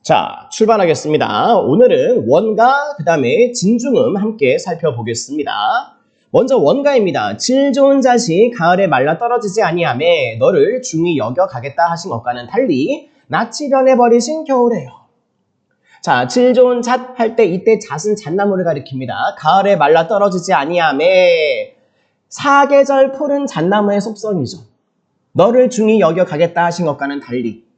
자, 출발하겠습니다. 오늘은 원가, 그 다음에 진중음 함께 살펴보겠습니다. 먼저 원가입니다. 질 좋은 자식 가을에 말라 떨어지지 아니하매 너를 중히 여겨 가겠다 하신 것과는 달리 낯이 변해버리신 겨울에요. 자, 질 좋은 잣 할 때 이때 잣은 잣나무를 가리킵니다. 가을에 말라 떨어지지 아니하매 사계절 푸른 잣나무의 속성이죠. 너를 중히 여겨 가겠다 하신 것과는 달리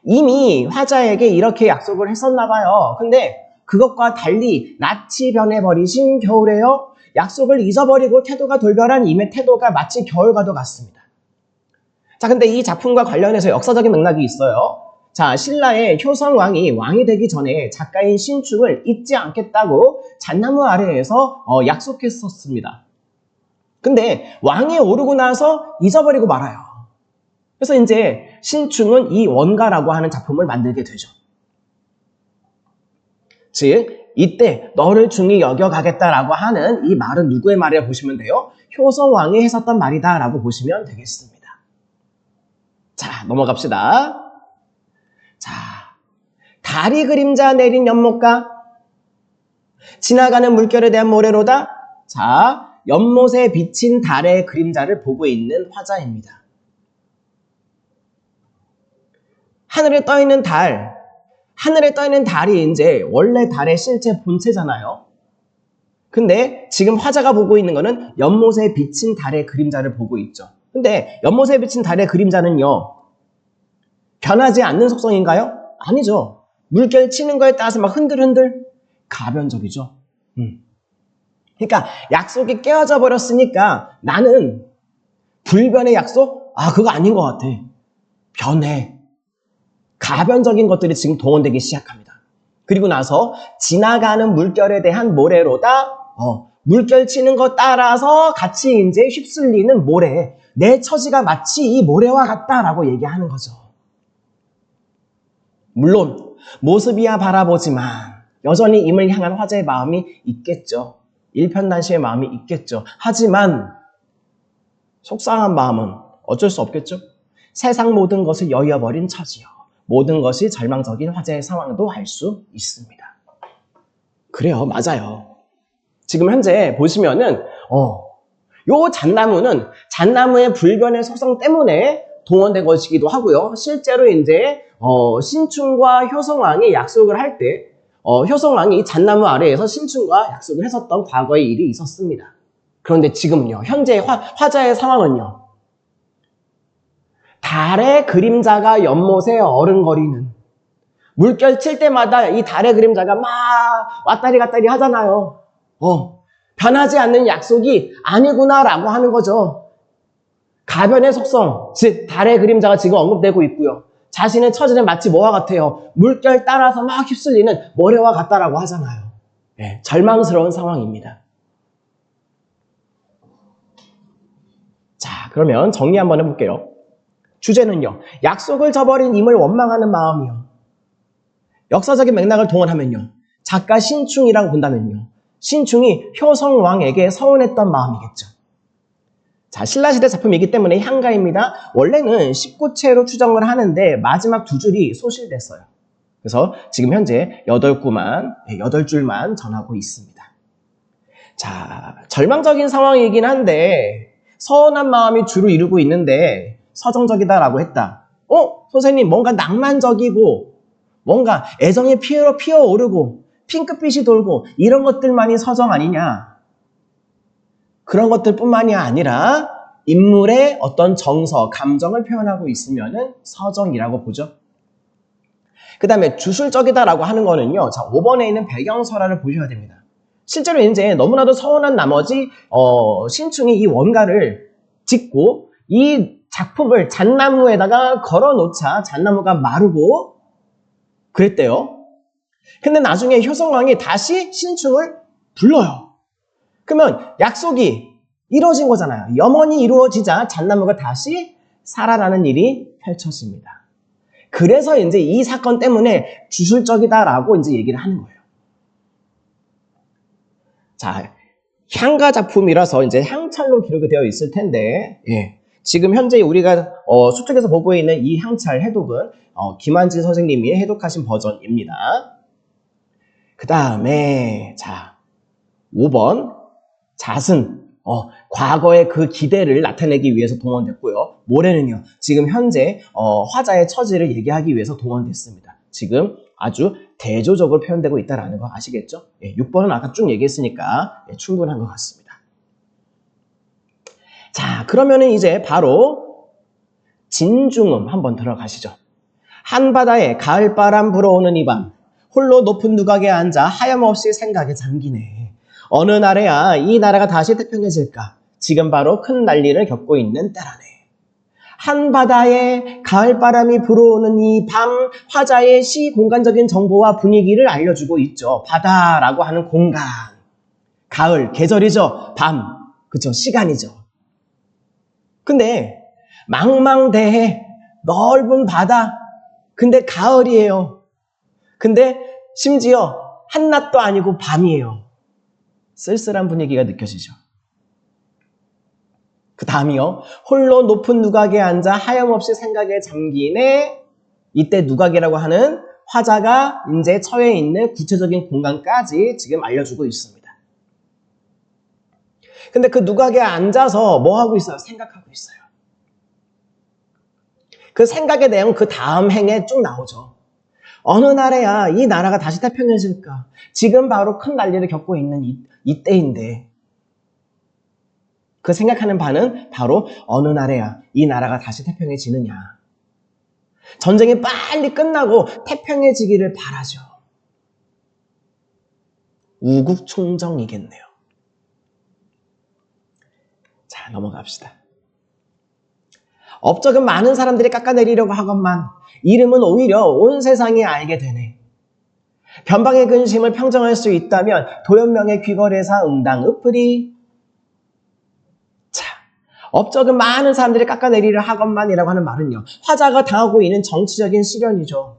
이미 화자에게 이렇게 약속을 했었나 봐요. 근데 그것과 달리 낯이 변해버리신 겨울에요. 약속을 잊어버리고 태도가 돌변한 임의 태도가 마치 겨울과도 같습니다. 자, 근데 이 작품과 관련해서 역사적인 맥락이 있어요. 자, 신라의 효성왕이 왕이 되기 전에 작가인 신충을 잊지 않겠다고 잣나무 아래에서 약속했었습니다. 근데 왕이 오르고 나서 잊어버리고 말아요. 그래서 이제 신충은 이 원가라고 하는 작품을 만들게 되죠. 즉, 이때 너를 중히 여겨가겠다라고 하는 이 말은 누구의 말이라 보시면 돼요? 효성왕이 했었던 말이다라고 보시면 되겠습니다. 자, 넘어갑시다. 자, 달이 그림자 내린 연못가 지나가는 물결에 대한 모래로다. 자, 연못에 비친 달의 그림자를 보고 있는 화자입니다. 하늘에 떠있는 달, 하늘에 떠있는 달이 이제 원래 달의 실제 본체잖아요. 근데 지금 화자가 보고 있는 거는 연못에 비친 달의 그림자를 보고 있죠. 근데 연못에 비친 달의 그림자는요, 변하지 않는 속성인가요? 아니죠. 물결 치는 거에 따라서 막 흔들흔들 가변적이죠. 그러니까 약속이 깨어져 버렸으니까 나는 불변의 약속? 그거 아닌 것 같아. 변해. 가변적인 것들이 지금 동원되기 시작합니다. 그리고 나서 지나가는 물결에 대한 모래로다. 물결 치는 거 따라서 같이 이제 휩쓸리는 모래. 내 처지가 마치 이 모래와 같다라고 얘기하는 거죠. 물론 모습이야 바라보지만 여전히 임을 향한 화자의 마음이 있겠죠. 일편단심의 마음이 있겠죠. 하지만 속상한 마음은 어쩔 수 없겠죠. 세상 모든 것을 여의어버린 처지요. 모든 것이 절망적인 화제의 상황도 알 수 있습니다. 그래요, 맞아요. 지금 현재 보시면은 요 잣나무는 잣나무의 불변의 속성 때문에 동원된 것이기도 하고요. 실제로 이제 신충과 효성왕이 약속을 할 때 효성왕이 이 잣나무 아래에서 신충과 약속을 했었던 과거의 일이 있었습니다. 그런데 지금은요, 현재 화자의 상황은요, 달의 그림자가 연못에 어른거리는, 물결 칠 때마다 이 달의 그림자가 막 왔다리 갔다리 하잖아요. 변하지 않는 약속이 아니구나라고 하는 거죠. 가변의 속성, 즉 달의 그림자가 지금 언급되고 있고요. 자신의 처지는 마치 뭐와 같아요? 물결 따라서 막 휩쓸리는 모래와 같다라고 하잖아요. 네, 절망스러운 상황입니다. 자, 그러면 정리 한번 해볼게요. 주제는요, 약속을 저버린 임을 원망하는 마음이요. 역사적인 맥락을 동원하면요, 작가 신충이라고 본다면요, 신충이 효성왕에게 서운했던 마음이겠죠. 자, 신라시대 작품이기 때문에 향가입니다. 원래는 19채로 추정을 하는데 마지막 두 줄이 소실됐어요. 그래서 지금 현재 8줄만 전하고 있습니다. 자, 절망적인 상황이긴 한데 서운한 마음이 주로 이루고 있는데 서정적이다라고 했다. 선생님, 뭔가 낭만적이고 뭔가 애정이 피어오르고 핑크빛이 돌고 이런 것들만이 서정 아니냐? 그런 것들뿐만이 아니라 인물의 어떤 정서, 감정을 표현하고 있으면은 서정이라고 보죠. 그 다음에 주술적이다라고 하는 거는요, 자, 5번에 있는 배경설화를 보셔야 됩니다. 실제로 이제 너무나도 서운한 나머지 신충이 이 원가를 짓고 이 작품을 잣나무에다가 걸어놓자 잣나무가 마르고 그랬대요. 근데 나중에 효성왕이 다시 신충을 불러요. 그러면 약속이 이루어진 거잖아요. 염원이 이루어지자 잣나무가 다시 살아나는 일이 펼쳐집니다. 그래서 이제 이 사건 때문에 주술적이다라고 이제 얘기를 하는 거예요. 자, 향가 작품이라서 이제 향찰로 기록이 되어 있을 텐데, 지금 현재 우리가 수특에서 보고 있는 이 향찰 해독은 김한진 선생님이 해독하신 버전입니다. 그 다음에 자 5번 잣은 과거의 그 기대를 나타내기 위해서 동원됐고요. 모래는요 지금 현재 화자의 처지를 얘기하기 위해서 동원됐습니다. 지금 아주 대조적으로 표현되고 있다는 거 아시겠죠? 6번은 아까 쭉 얘기했으니까 충분한 것 같습니다. 자, 그러면은 이제 바로 진중음 한번 들어가시죠. 한바다에 가을바람 불어오는 이 밤 홀로 높은 누각에 앉아 하염없이 생각에 잠기네. 어느 날에야 이 나라가 다시 태평해질까? 지금 바로 큰 난리를 겪고 있는 때라네. 한바다에 가을바람이 불어오는 이 밤 화자의 시 공간적인 정보와 분위기를 알려주고 있죠. 바다라고 하는 공간. 가을, 계절이죠. 밤, 그쵸, 시간이죠. 근데 망망대해, 넓은 바다, 근데 가을이에요. 근데 심지어 한낮도 아니고 밤이에요. 쓸쓸한 분위기가 느껴지죠. 그 다음이요. 홀로 높은 누각에 앉아 하염없이 생각에 잠기네. 이때 누각이라고 하는 화자가 이제 처해 있는 구체적인 공간까지 지금 알려주고 있습니다. 근데 그 누각에 앉아서 뭐 하고 있어요? 생각하고 있어요. 그 생각의 내용 그 다음 행에 쭉 나오죠. 어느 날에야 이 나라가 다시 태평해질까? 지금 바로 큰 난리를 겪고 있는 이때인데 그 생각하는 바는 바로 어느 날에야 이 나라가 다시 태평해지느냐. 전쟁이 빨리 끝나고 태평해지기를 바라죠. 우국충정이겠네요. 자, 넘어갑시다. 업적은 많은 사람들이 깎아내리려고 하건만 이름은 오히려 온 세상이 알게 되네. 변방의 근심을 평정할 수 있다면 도연명의 귀거래사 응당 읍풀이. 자, 업적은 많은 사람들이 깎아내리려 하건만이라고 하는 말은요. 화자가 당하고 있는 정치적인 시련이죠.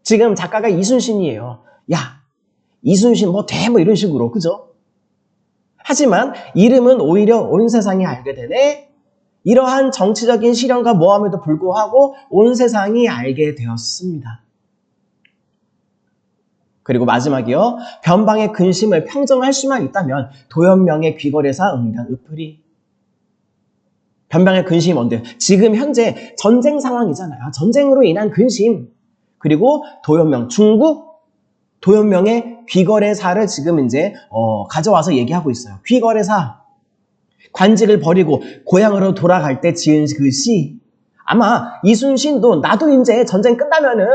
지금 작가가 이순신이에요. 야, 이순신 뭐 돼? 뭐 이런 식으로, 그죠? 하지만 이름은 오히려 온 세상이 알게 되네. 이러한 정치적인 시련과 모함에도 불구하고 온 세상이 알게 되었습니다. 그리고 마지막이요. 변방의 근심을 평정할 수만 있다면 도연명의 귀거래사 응당 읍풀이. 변방의 근심이 뭔데요? 지금 현재 전쟁 상황이잖아요. 전쟁으로 인한 근심. 그리고 도연명, 중국 도연명의 귀거래사를 지금 이제 가져와서 얘기하고 있어요. 귀거래사. 관직을 버리고 고향으로 돌아갈 때 지은 그 시. 아마 이순신도 나도 이제 전쟁 끝나면은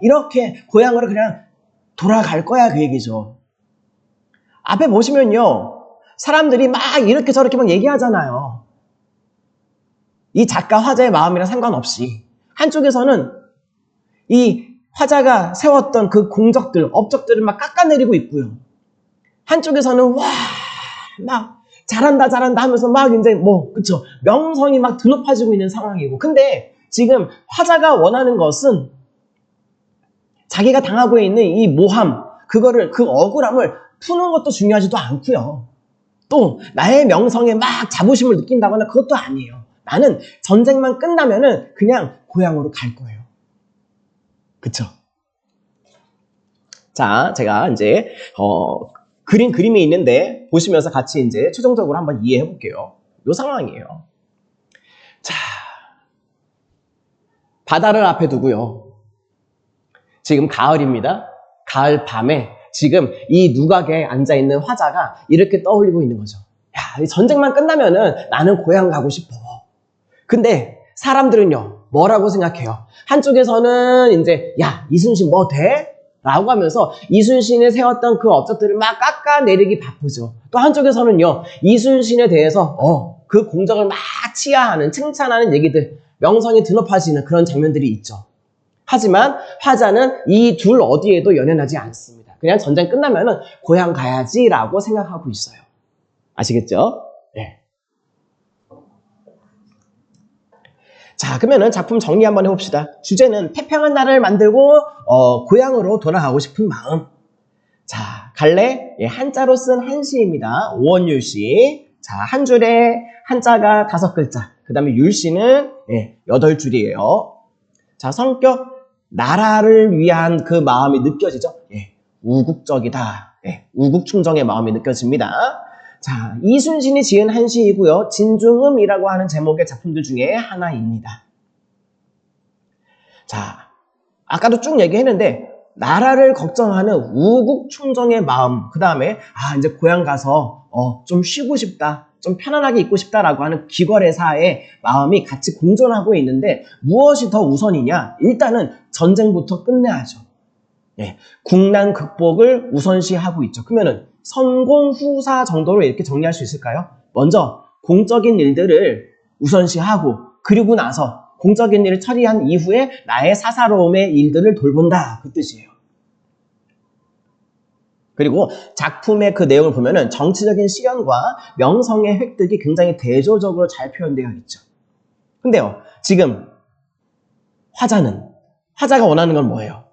이렇게 고향으로 그냥 돌아갈 거야 그 얘기죠. 앞에 보시면요. 사람들이 막 이렇게 저렇게 막 얘기하잖아요. 이 작가 화자의 마음이랑 상관없이 한쪽에서는 이 화자가 세웠던 그 공적들, 업적들을 막 깎아내리고 있고요. 한쪽에서는 막 잘한다 하면서 막 이제 그쵸, 명성이 막 드높아지고 있는 상황이고. 근데 지금 화자가 원하는 것은 자기가 당하고 있는 이 모함, 그 억울함을 푸는 것도 중요하지도 않고요. 또 나의 명성에 막 자부심을 느낀다거나 그것도 아니에요. 나는 전쟁만 끝나면은 그냥 고향으로 갈 거예요. 그쵸? 자, 제가 이제 그림이 있는데 보시면서 같이 이제 최종적으로 한번 이해해 볼게요. 이 상황이에요. 자, 바다를 앞에 두고요. 지금 가을입니다. 가을 밤에 지금 이 누각에 앉아있는 화자가 이렇게 떠올리고 있는 거죠. 야, 전쟁만 끝나면은 나는 고향 가고 싶어. 근데 사람들은요, 뭐라고 생각해요? 한쪽에서는 이제, 야, 이순신 뭐 돼? 라고 하면서 이순신이 세웠던 그 업적들을 막 깎아내리기 바쁘죠. 또 한쪽에서는요, 이순신에 대해서 그 공적을 막 치하하는, 칭찬하는 얘기들, 명성이 드높아지는 그런 장면들이 있죠. 하지만 화자는 이 둘 어디에도 연연하지 않습니다. 그냥 전쟁 끝나면은 고향 가야지라고 생각하고 있어요. 아시겠죠? 네. 자, 그러면은 작품 정리 한번 해봅시다. 주제는 태평한 나라를 만들고 고향으로 돌아가고 싶은 마음. 자, 갈래? 한자로 쓴 한시입니다. 오원율 씨. 자, 한 줄에 한자가 5글자. 그 다음에 율씨는 8줄이에요. 자, 성격, 나라를 위한 그 마음이 느껴지죠? 우국적이다. 우국충정의 마음이 느껴집니다. 자, 이순신이 지은 한시이고요. 진중음이라고 하는 제목의 작품들 중에 하나입니다. 자, 아까도 쭉 얘기했는데 나라를 걱정하는 우국충정의 마음, 그 다음에 이제 고향 가서 좀 쉬고 싶다, 좀 편안하게 있고 싶다라고 하는 귀걸애사의 마음이 같이 공존하고 있는데 무엇이 더 우선이냐? 일단은 전쟁부터 끝내야죠. 국난 극복을 우선시하고 있죠. 그러면은 선공후사 정도로 이렇게 정리할 수 있을까요? 먼저 공적인 일들을 우선시하고 그리고 나서 공적인 일을 처리한 이후에 나의 사사로움의 일들을 돌본다. 그 뜻이에요. 그리고 작품의 그 내용을 보면은 정치적인 실현과 명성의 획득이 굉장히 대조적으로 잘 표현되어 있죠. 근데요, 지금 화자가 원하는 건 뭐예요?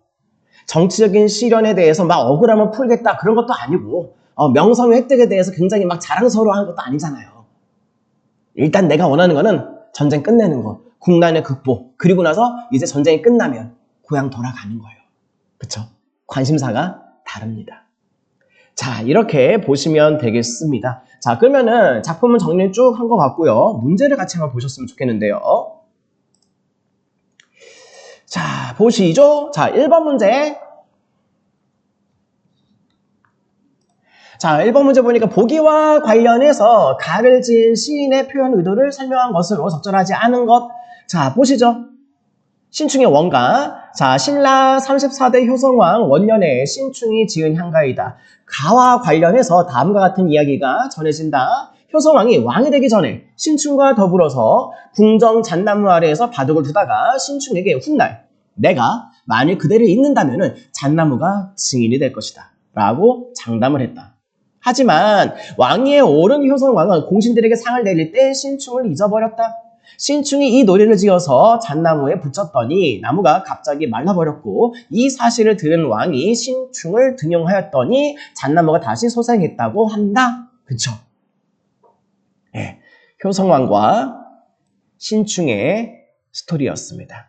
정치적인 실현에 대해서 막 억울함을 풀겠다 그런 것도 아니고 명성의 획득에 대해서 굉장히 막 자랑스러워하는 것도 아니잖아요. 일단 내가 원하는 거는 전쟁 끝내는 거, 국난의 극복, 그리고 나서 이제 전쟁이 끝나면 고향 돌아가는 거예요. 그쵸? 관심사가 다릅니다. 자, 이렇게 보시면 되겠습니다. 자, 그러면은 작품은 정리 쭉 한 것 같고요. 문제를 같이 한번 보셨으면 좋겠는데요. 자, 보시죠. 자, 1번 문제. 자, 1번 문제 보니까 보기와 관련해서 가를 지은 시인의 표현 의도를 설명한 것으로 적절하지 않은 것. 자, 보시죠. 신충의 원가. 자, 신라 34대 효성왕 원년에 신충이 지은 향가이다. 가와 관련해서 다음과 같은 이야기가 전해진다. 효성왕이 왕이 되기 전에 신충과 더불어서 궁정 잣나무 아래에서 바둑을 두다가 신충에게 훗날 내가 만일 그대를 잇는다면 잣나무가 증인이 될 것이다 라고 장담을 했다. 하지만 왕위에 오른 효성왕은 공신들에게 상을 내릴 때 신충을 잊어버렸다. 신충이 이 노래를 지어서 잣나무에 붙였더니 나무가 갑자기 말라버렸고 이 사실을 들은 왕이 신충을 등용하였더니 잣나무가 다시 소생했다고 한다. 그쵸? 효성왕과 신충의 스토리였습니다.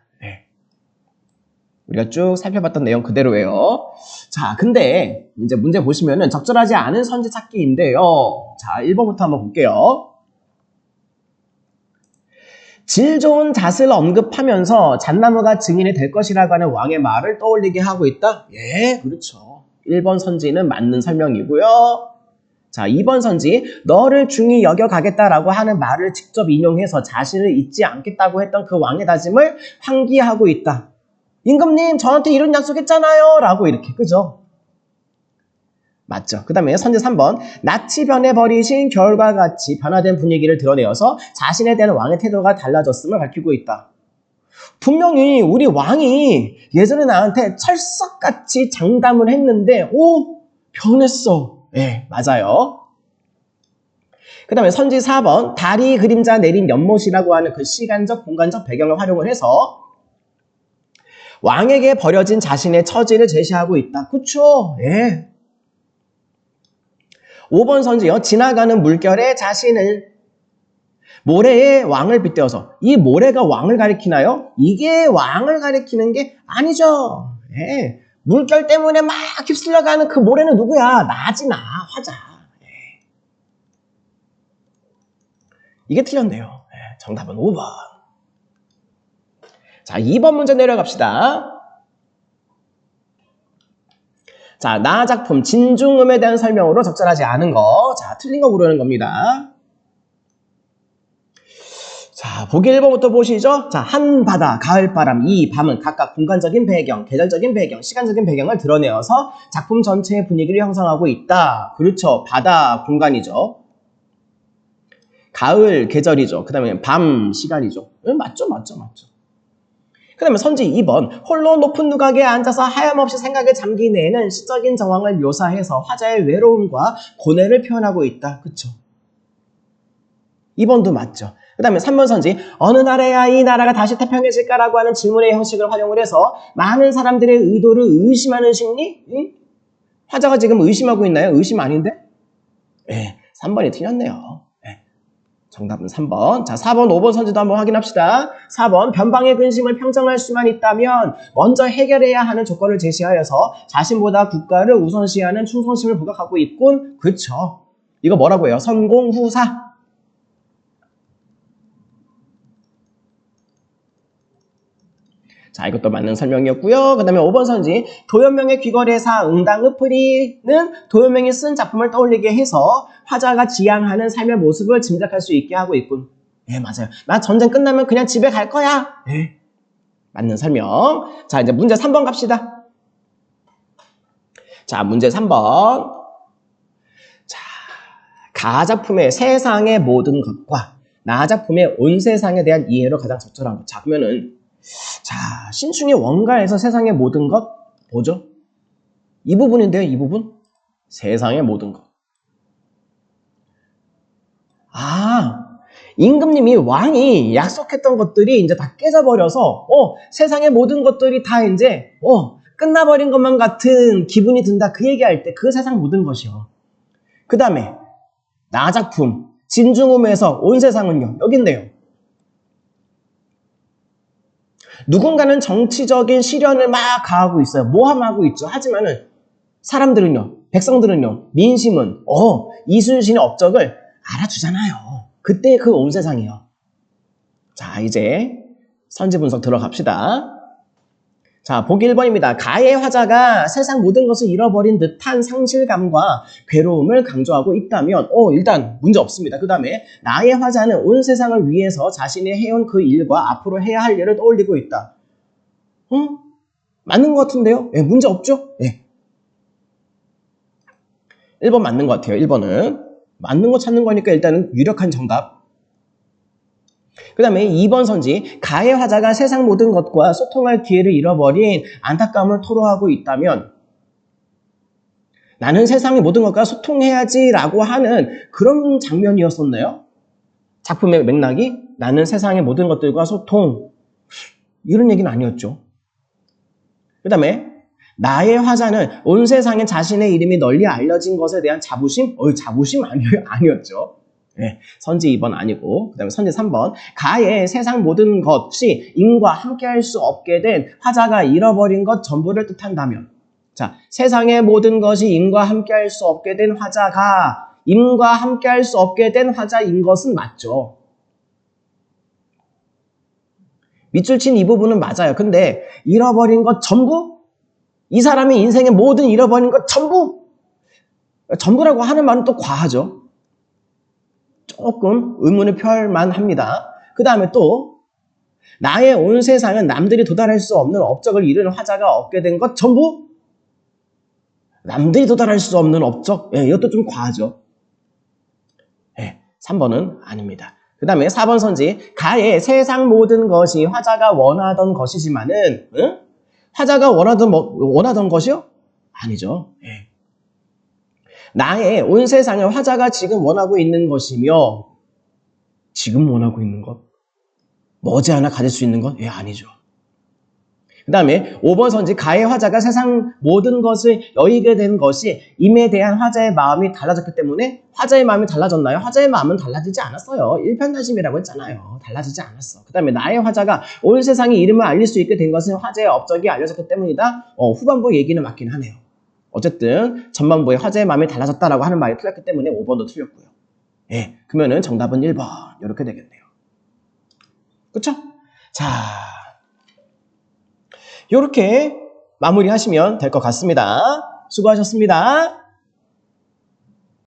우리가 쭉 살펴봤던 내용 그대로예요. 자, 근데 이제 문제 보시면은 적절하지 않은 선지 찾기인데요. 자, 1번부터 한번 볼게요. 질 좋은 잣을 언급하면서 잣나무가 증인이 될 것이라고 하는 왕의 말을 떠올리게 하고 있다? 그렇죠. 1번 선지는 맞는 설명이고요. 자, 2번 선지, 너를 중히 여겨가겠다라고 하는 말을 직접 인용해서 자신을 잊지 않겠다고 했던 그 왕의 다짐을 환기하고 있다. 임금님, 저한테 이런 약속했잖아요. 라고 이렇게, 그죠? 맞죠. 그 다음에 선제 3번, 낯이 변해버리신 겨울과 같이 변화된 분위기를 드러내어서 자신에 대한 왕의 태도가 달라졌음을 밝히고 있다. 분명히 우리 왕이 예전에 나한테 철석같이 장담을 했는데 변했어. 맞아요. 그 다음에 선지 4번, 달이 그림자 내린 연못이라고 하는 그 시간적 공간적 배경을 활용을 해서 왕에게 버려진 자신의 처지를 제시하고 있다. 그쵸? 5번 선지요. 지나가는 물결에 자신을 모래에 왕을 빗대어서 이 모래가 왕을 가리키나요? 이게 왕을 가리키는 게 아니죠. 물결 때문에 막 휩쓸려가는 그 모래는 누구야? 나지 나. 화자. 이게 틀렸네요. 정답은 5번. 자, 2번 문제 내려갑시다. 자, 나 작품 진중음에 대한 설명으로 적절하지 않은 거. 자, 틀린 거 고르는 겁니다. 자, 보기 1번부터 보시죠. 자, 한바다, 가을바람, 이 밤은 각각 공간적인 배경, 계절적인 배경, 시간적인 배경을 드러내어서 작품 전체의 분위기를 형성하고 있다. 그렇죠. 바다, 공간이죠. 가을, 계절이죠. 그 다음에 밤, 시간이죠. 맞죠. 그 다음에 선지 2번, 홀로 높은 누각에 앉아서 하염없이 생각에 잠긴 애는 시적인 정황을 묘사해서 화자의 외로움과 고뇌를 표현하고 있다. 그쵸? 2번도 맞죠. 그 다음에 3번 선지, 어느 날에야 이 나라가 다시 태평해질까라고 하는 질문의 형식을 활용을 해서 많은 사람들의 의도를 의심하는 심리? 화자가 지금 의심하고 있나요? 의심 아닌데? 3번이 틀렸네요. 정답은 3번. 자, 4번, 5번 선지도 한번 확인합시다. 4번, 변방의 근심을 평정할 수만 있다면 먼저 해결해야 하는 조건을 제시하여서 자신보다 국가를 우선시하는 충성심을 부각하고 있군. 그쵸. 이거 뭐라고 해요? 선공후사. 자, 이것도 맞는 설명이었고요. 그 다음에 5번 선지. 도연명의 귀거래사 응당읍풀이는 도연명이 쓴 작품을 떠올리게 해서 화자가 지향하는 삶의 모습을 짐작할 수 있게 하고 있군. 네, 맞아요. 나 전쟁 끝나면 그냥 집에 갈 거야. 네, 맞는 설명. 자, 이제 문제 3번 갑시다. 자, 문제 3번. 자, 가작품의 세상의 모든 것과 나작품의 온 세상에 대한 이해로 가장 적절한 것. 자, 그러면은 자, 신충의 원가에서 세상의 모든 것 뭐죠? 이 부분인데요, 이 부분. 세상의 모든 것. 아, 임금님이 왕이 약속했던 것들이 이제 다 깨져버려서 세상의 모든 것들이 다 이제 끝나버린 것만 같은 기분이 든다. 그 얘기할 때 그 세상 모든 것이요. 그 다음에 나작품 진중음에서 온 세상은요. 여기 있네요. 누군가는 정치적인 시련을 막 가하고 있어요. 모함하고 있죠. 하지만은 사람들은요, 백성들은요, 민심은 이순신의 업적을 알아주잖아요. 그때 그 온 세상이요. 자, 이제 선지 분석 들어갑시다. 자, 보기 1번입니다. 가의 화자가 세상 모든 것을 잃어버린 듯한 상실감과 괴로움을 강조하고 있다면 일단 문제 없습니다. 그 다음에 나의 화자는 온 세상을 위해서 자신이 해온 그 일과 앞으로 해야 할 일을 떠올리고 있다. 맞는 것 같은데요? 예, 문제 없죠? 예. 1번 맞는 것 같아요. 1번은 맞는 거 찾는 거니까 일단은 유력한 정답. 그 다음에 2번 선지. 가의 화자가 세상 모든 것과 소통할 기회를 잃어버린 안타까움을 토로하고 있다면 나는 세상의 모든 것과 소통해야지 라고 하는 그런 장면이었었나요? 작품의 맥락이 나는 세상의 모든 것들과 소통, 이런 얘기는 아니었죠. 그 다음에 나의 화자는 온 세상에 자신의 이름이 널리 알려진 것에 대한 자부심? 자부심 아니었죠. 네, 선지 2번 아니고, 그 다음에 선지 3번. 가의 세상 모든 것이 인과 함께할 수 없게 된 화자가 잃어버린 것 전부를 뜻한다면, 자, 세상의 모든 것이 인과 함께할 수 없게 된 화자가 인과 함께할 수 없게 된 화자인 것은 맞죠. 밑줄 친 이 부분은 맞아요. 근데 잃어버린 것 전부? 이 사람이 인생의 모든 잃어버린 것 전부? 전부라고 하는 말은 또 과하죠. 조금 의문을 표할만 합니다. 그 다음에 또 나의 온 세상은 남들이 도달할 수 없는 업적을 이루는 화자가 얻게 된 것 전부? 남들이 도달할 수 없는 업적? 이것도 좀 과하죠. 3번은 아닙니다. 그 다음에 4번 선지. 가의 세상 모든 것이 화자가 원하던 것이지만은 화자가 원하던 것이요? 아니죠. 나의 온 세상을 화자가 지금 원하고 있는 것이며 지금 원하고 있는 것? 머지않아 가질 수 있는 것? 아니죠. 그 다음에 5번 선지. 가의 화자가 세상 모든 것을 여의게 된 것이 임에 대한 화자의 마음이 달라졌기 때문에 화자의 마음이 달라졌나요? 화자의 마음은 달라지지 않았어요. 일편단심이라고 했잖아요. 달라지지 않았어. 그 다음에 나의 화자가 온 세상이 이름을 알릴 수 있게 된 것은 화자의 업적이 알려졌기 때문이다. 후반부 얘기는 맞긴 하네요. 어쨌든 전반부에 화자의 마음이 달라졌다라고 하는 말이 틀렸기 때문에 5번도 틀렸고요. 그러면은 정답은 1번 이렇게 되겠네요. 그쵸? 자, 이렇게 마무리하시면 될 것 같습니다. 수고하셨습니다.